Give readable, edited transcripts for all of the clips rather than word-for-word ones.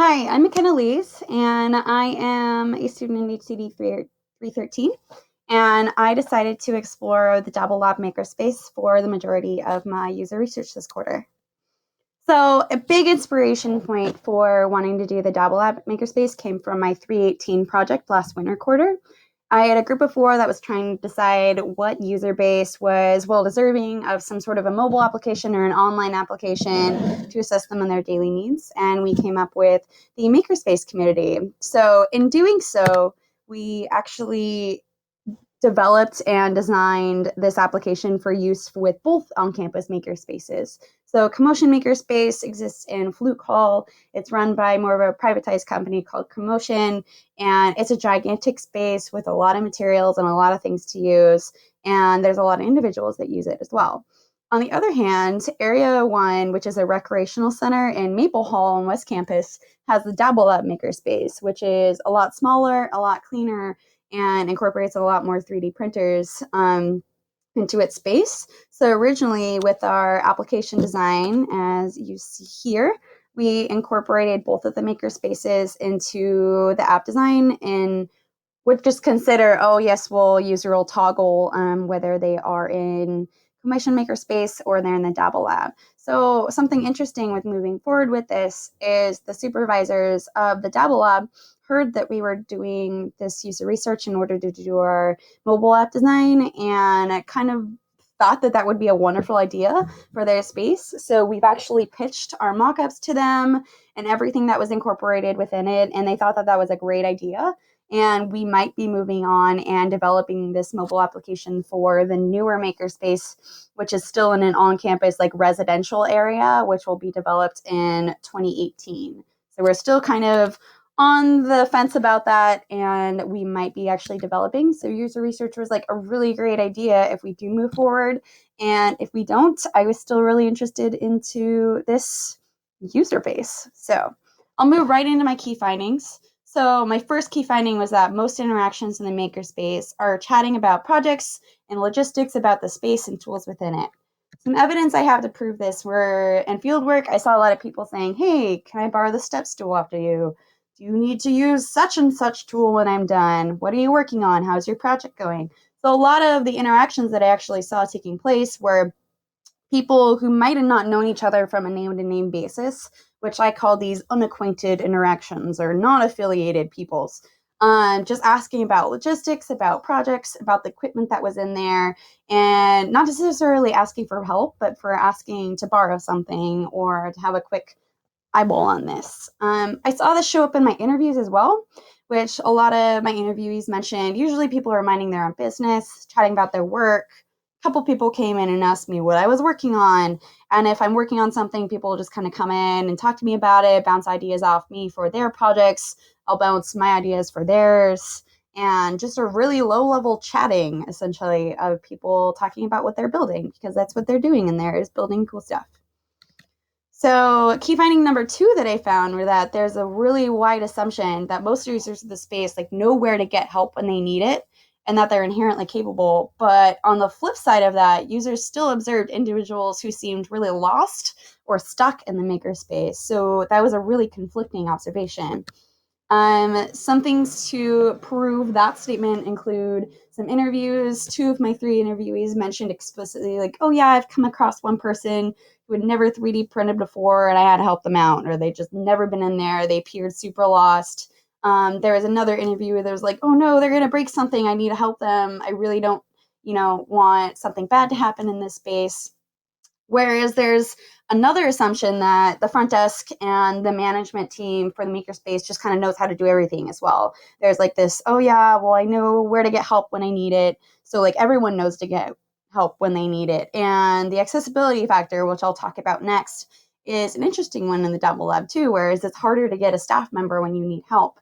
Hi, I'm McKenna Lees, and I am a student in HCD 313. And I decided to explore the Dabble Lab Makerspace for the majority of my user research this quarter. So, a big inspiration point for wanting to do the Dabble Lab Makerspace came from my 318 project last winter quarter. I had a group of four that was trying to decide what user base was well deserving of some sort of a mobile application or an online application to assist them in their daily needs. And we came up with the Makerspace community. So, in doing so, we actually developed and designed this application for use with both on-campus makerspaces. So Commotion Makerspace exists in Fluke Hall. It's run by more of a privatized company called Commotion, and it's a gigantic space with a lot of materials and a lot of things to use, and there's a lot of individuals that use it as well. On the other hand, Area 1, which is a recreational center in Maple Hall on West Campus, has the Dabble Up Makerspace, which is a lot smaller, a lot cleaner, and incorporates a lot more 3D printers into its space. So originally with our application design, as you see here, we incorporated both of the maker spaces into the app design and would just consider, oh yes, we'll use your old toggle whether they are in Commotion Makerspace or they're in the Dabble Lab. So something interesting with moving forward with this is the supervisors of the Dabble Lab heard that we were doing this user research in order to do our mobile app design and kind of thought that that would be a wonderful idea for their space. So we've actually pitched our mock-ups to them and everything that was incorporated within it, and they thought that that was a great idea. And we might be moving on and developing this mobile application for the newer makerspace, which is still in an on-campus like residential area, which will be developed in 2018. So we're still kind of on the fence about that, and we might be actually developing. So user research was like a really great idea if we do move forward. And if we don't, I was still really interested into this user base. So I'll move right into my key findings. So my first key finding was that most interactions in the makerspace are chatting about projects and logistics about the space and tools within it. Some evidence I have to prove this were in field work. I saw a lot of people saying, hey, can I borrow the step stool after you? Do you need to use such and such tool when I'm done? What are you working on? How's your project going? So a lot of the interactions that I actually saw taking place were people who might have not known each other from a name-to-name basis, which I call these unacquainted interactions or non-affiliated peoples. Just asking about logistics, about projects, about the equipment that was in there, and not necessarily asking for help, but for asking to borrow something or to have a quick eyeball on this. I saw this show up in my interviews as well, which a lot of my interviewees mentioned. Usually people are minding their own business, chatting about their work. A couple people came in and asked me what I was working on. And if I'm working on something, people just kind of come in and talk to me about it, bounce ideas off me for their projects. I'll bounce my ideas for theirs. And just a really low level chatting, essentially, of people talking about what they're building, because that's what they're doing in there is building cool stuff. So, key finding number two that I found were that there's a really wide assumption that most users of the space like know where to get help when they need it and that they're inherently capable. But on the flip side of that, users still observed individuals who seemed really lost or stuck in the makerspace. So that was a really conflicting observation. Some things to prove that statement include some interviews. Two of my three interviewees mentioned explicitly, like, oh, yeah, I've come across one person who had never 3D printed before and I had to help them out, or they just never been in there. They appeared super lost. There was another interviewer that was like, oh, no, they're going to break something. I need to help them. I really don't, want something bad to happen in this space. Whereas there's another assumption that the front desk and the management team for the makerspace just kind of knows how to do everything as well. There's like this, oh yeah, well, I know where to get help when I need it. So like everyone knows to get help when they need it. And the accessibility factor, which I'll talk about next, is an interesting one in the Dabble Lab too, whereas it's harder to get a staff member when you need help.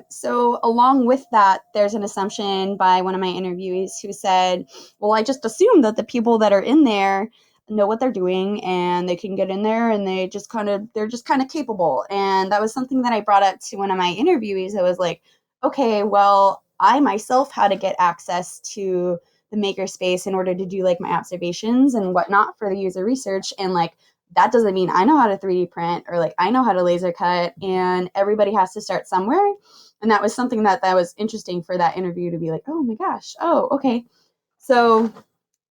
So along with that, there's an assumption by one of my interviewees who said, well, I just assume that the people that are in there know what they're doing and they can get in there and they're just kind of capable. And that was something that I brought up to one of my interviewees. I was like, okay, well, I myself had to get access to the makerspace in order to do like my observations and whatnot for the user research. And like that doesn't mean I know how to 3D print or like I know how to laser cut, and everybody has to start somewhere. And that was something that was interesting for that interview to be like, oh my gosh, oh, okay. So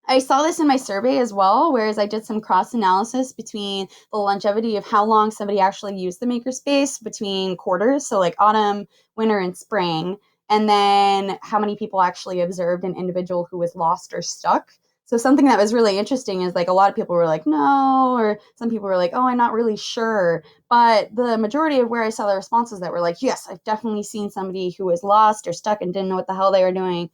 I saw this in my survey as well, whereas I did some cross analysis between the longevity of how long somebody actually used the makerspace between quarters, so like autumn, winter, and spring, and then how many people actually observed an individual who was lost or stuck. So something that was really interesting is like a lot of people were like, no, or some people were like, oh, I'm not really sure. But the majority of where I saw the responses that were like, yes, I've definitely seen somebody who was lost or stuck and didn't know what the hell they were doing,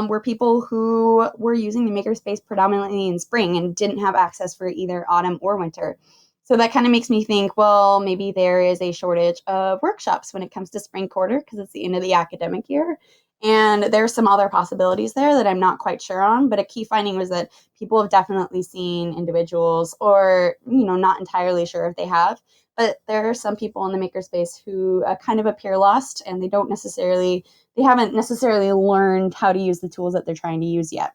were people who were using the makerspace predominantly in spring and didn't have access for either autumn or winter. So that kind of makes me think, well, maybe there is a shortage of workshops when it comes to spring quarter because it's the end of the academic year. And there's some other possibilities there that I'm not quite sure on. But a key finding was that people have definitely seen individuals, or, not entirely sure if they have, but there are some people in the makerspace who kind of appear lost, and they haven't necessarily learned how to use the tools that they're trying to use yet.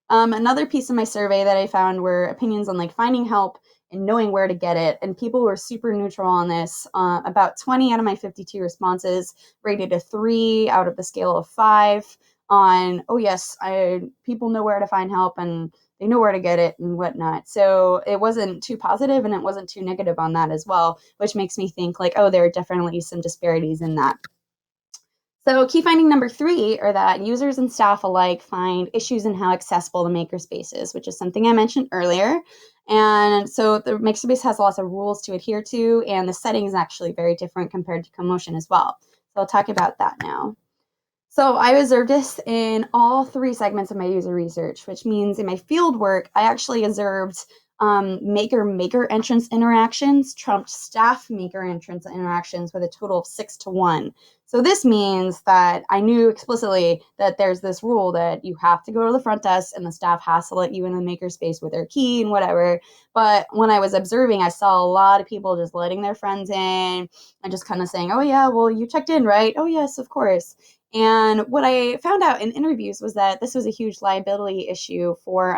Another piece of my survey that I found were opinions on like finding help and knowing where to get it. And people were super neutral on this. About 20 out of my 52 responses rated a 3 out of the scale of 5 on, oh, yes, people know where to find help and they know where to get it and whatnot. So it wasn't too positive and it wasn't too negative on that as well, which makes me think like, oh, there are definitely some disparities in that. So key finding number 3 are that users and staff alike find issues in how accessible the makerspace is, which is something I mentioned earlier. And so the makerspace has lots of rules to adhere to, and the setting is actually very different compared to CoMotion as well. So I'll talk about that now. So I observed this in all 3 segments of my user research, which means in my field work, I actually observed maker entrance interactions trumped staff maker entrance interactions with a total of 6-1. So this means that I knew explicitly that there's this rule that you have to go to the front desk and the staff has to let you in the makerspace with their key and whatever. But when I was observing, I saw a lot of people just letting their friends in and just kind of saying, oh yeah, well, you checked in, right? Oh yes, of course. And what I found out in interviews was that this was a huge liability issue for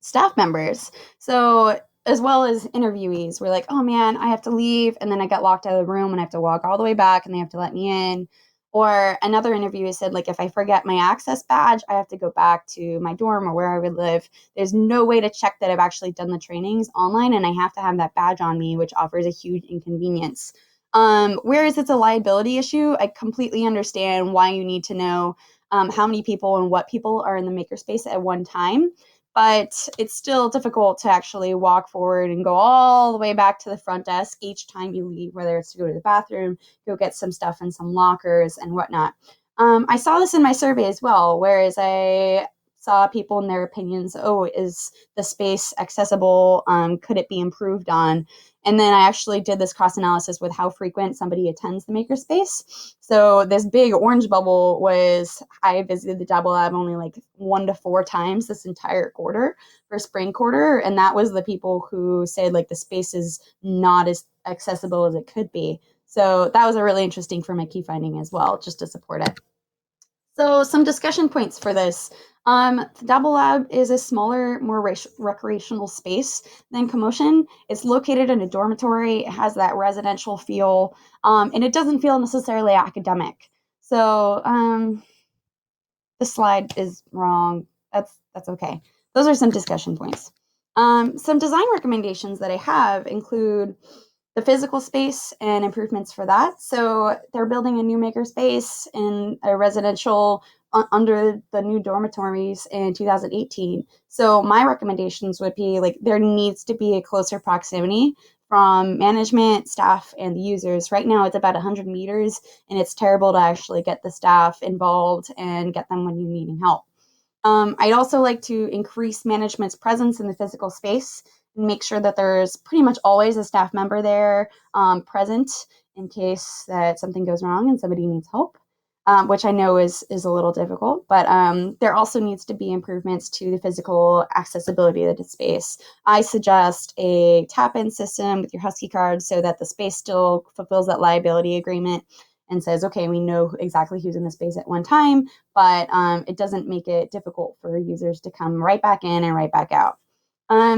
staff members. So as well as interviewees, we're like, oh man, I have to leave, and then I get locked out of the room and I have to walk all the way back and they have to let me in. Or another interviewer said, like, if I forget my access badge, I have to go back to my dorm or where I would live. There's no way to check that I've actually done the trainings online, and I have to have that badge on me, which offers a huge inconvenience. Whereas it's a liability issue, I completely understand why you need to know how many people and what people are in the makerspace at one time. But it's still difficult to actually walk forward and go all the way back to the front desk each time you leave, whether it's to go to the bathroom, go get some stuff in some lockers and whatnot. I saw this in my survey as well, whereas I saw people in their opinions, oh, is the space accessible? Could it be improved on? And then I actually did this cross analysis with how frequent somebody attends the makerspace. So this big orange bubble was I visited the Dabo Lab only like 1 to 4 times this entire quarter for spring quarter. And that was the people who said like the space is not as accessible as it could be. So that was a really interesting for my key finding as well, just to support it. So some discussion points for this. The Dabo Lab is a smaller, more recreational space than CoMotion. It's located in a dormitory. It has that residential feel, and it doesn't feel necessarily academic. So the slide is wrong. That's okay. Those are some discussion points. Some design recommendations that I have include the physical space and improvements for that. So they're building a new makerspace in a residential under the new dormitories in 2018. So my recommendations would be like there needs to be a closer proximity from management, staff, and the users. Right now it's about 100 meters, and it's terrible to actually get the staff involved and get them when you're needing help. I'd also like to increase management's presence in the physical space and make sure that there's pretty much always a staff member there present in case that something goes wrong and somebody needs help, which I know is a little difficult. But there also needs to be improvements to the physical accessibility of the space. I suggest a tap-in system with your Husky card so that the space still fulfills that liability agreement and says, okay, we know exactly who's in the space at one time, but it doesn't make it difficult for users to come right back in and right back out.